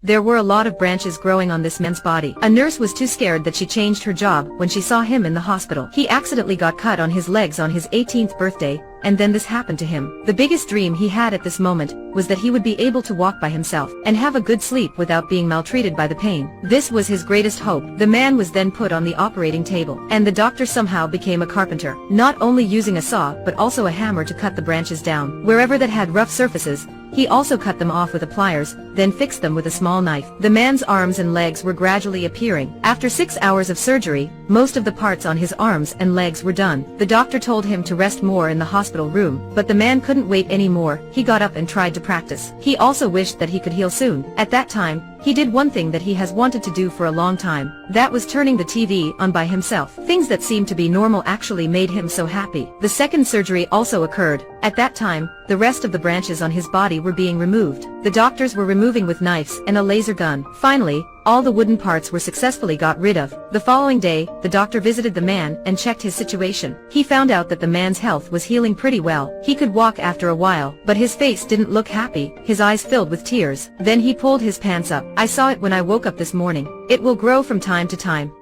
There were a lot of branches growing on this man's body. A nurse was too scared that she changed her job when she saw him in the hospital. He accidentally got cut on his legs on his 18th birthday, and then this happened to him. The biggest dream he had at this moment was that he would be able to walk by himself and have a good sleep without being maltreated by the pain. This was his greatest hope. The man was then put on the operating table, and the doctor somehow became a carpenter, not only using a saw but also a hammer to cut the branches down. Wherever that had rough surfaces, he also cut them off with a pliers, then fixed them with a small knife. The man's arms and legs were gradually appearing. After 6 hours of surgery, most of the parts on his arms and legs were done. The doctor told him to rest more in the hospital room, but the man couldn't wait anymore. He got up and tried to practice. He also wished that he could heal soon. At that time, he did one thing that he has wanted to do for a long time. That was turning the TV on by himself. Things that seemed to be normal actually made him so happy. The second surgery also occurred. At that time, the rest of the branches on his body were being removed. The doctors were removing with knives and a laser gun. Finally, all the wooden parts were successfully got rid of. The following day, the doctor visited the man and checked his situation. He found out that the man's health was healing pretty well. He could walk after a while, but his face didn't look happy. His eyes filled with tears. Then he pulled his pants up. I saw it when I woke up this morning. It will grow from time to time.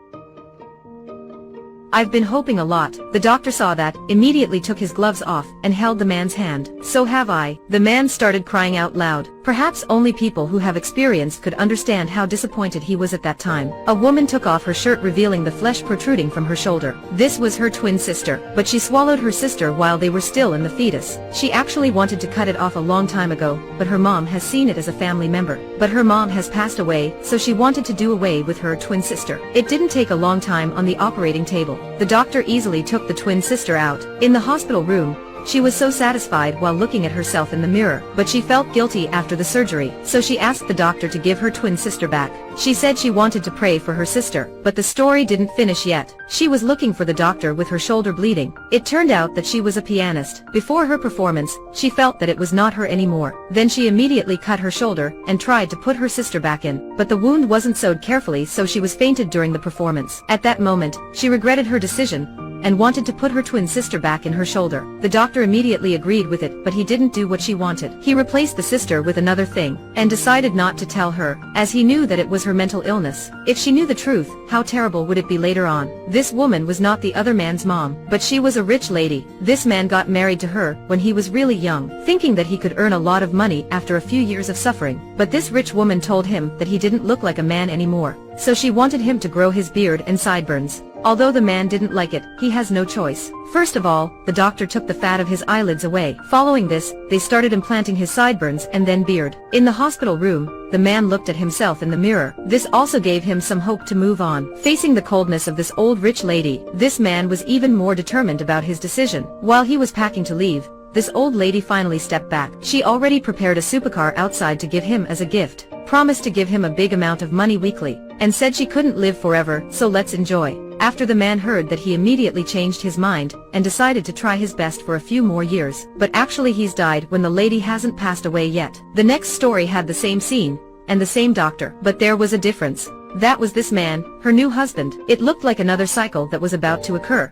I've been hoping a lot. The doctor saw that, immediately took his gloves off, and held the man's hand. So have I. The man started crying out loud. Perhaps only people who have experience could understand how disappointed he was at that time. A woman took off her shirt, revealing the flesh protruding from her shoulder. This was her twin sister, but she swallowed her sister while they were still in the fetus. She actually wanted to cut it off a long time ago, but her mom has seen it as a family member. But her mom has passed away, so she wanted to do away with her twin sister. It didn't take a long time on the operating table. The doctor easily took the twin sister out. In the hospital room, she was so satisfied while looking at herself in the mirror, but she felt guilty after the surgery, so she asked the doctor to give her twin sister back. She said she wanted to pray for her sister, but the story didn't finish yet. She was looking for the doctor with her shoulder bleeding. It turned out that she was a pianist. Before her performance, she felt that it was not her anymore. Then she immediately cut her shoulder and tried to put her sister back in, but the wound wasn't sewed carefully, so she was fainted during the performance. At that moment, she regretted her decision and wanted to put her twin sister back in her shoulder. The doctor immediately agreed with it, but he didn't do what she wanted. He replaced the sister with another thing, and decided not to tell her, as he knew that it was her mental illness. If she knew the truth, how terrible would it be later on? This woman was not the other man's mom, but she was a rich lady. This man got married to her when he was really young, thinking that he could earn a lot of money after a few years of suffering. But this rich woman told him that he didn't look like a man anymore, so she wanted him to grow his beard and sideburns. Although the man didn't like it, he has no choice. First of all, the doctor took the fat of his eyelids away. Following this, they started implanting his sideburns and then beard. In the hospital room, the man looked at himself in the mirror. This also gave him some hope to move on. Facing the coldness of this old rich lady, this man was even more determined about his decision. While he was packing to leave, this old lady finally stepped back. She already prepared a supercar outside to give him as a gift, promised to give him a big amount of money weekly, and said she couldn't live forever, so let's enjoy. After the man heard that, he immediately changed his mind and decided to try his best for a few more years. But actually he's died when the lady hasn't passed away yet. The next story had the same scene and the same doctor, but there was a difference. That was this man, her new husband. It looked like another cycle that was about to occur.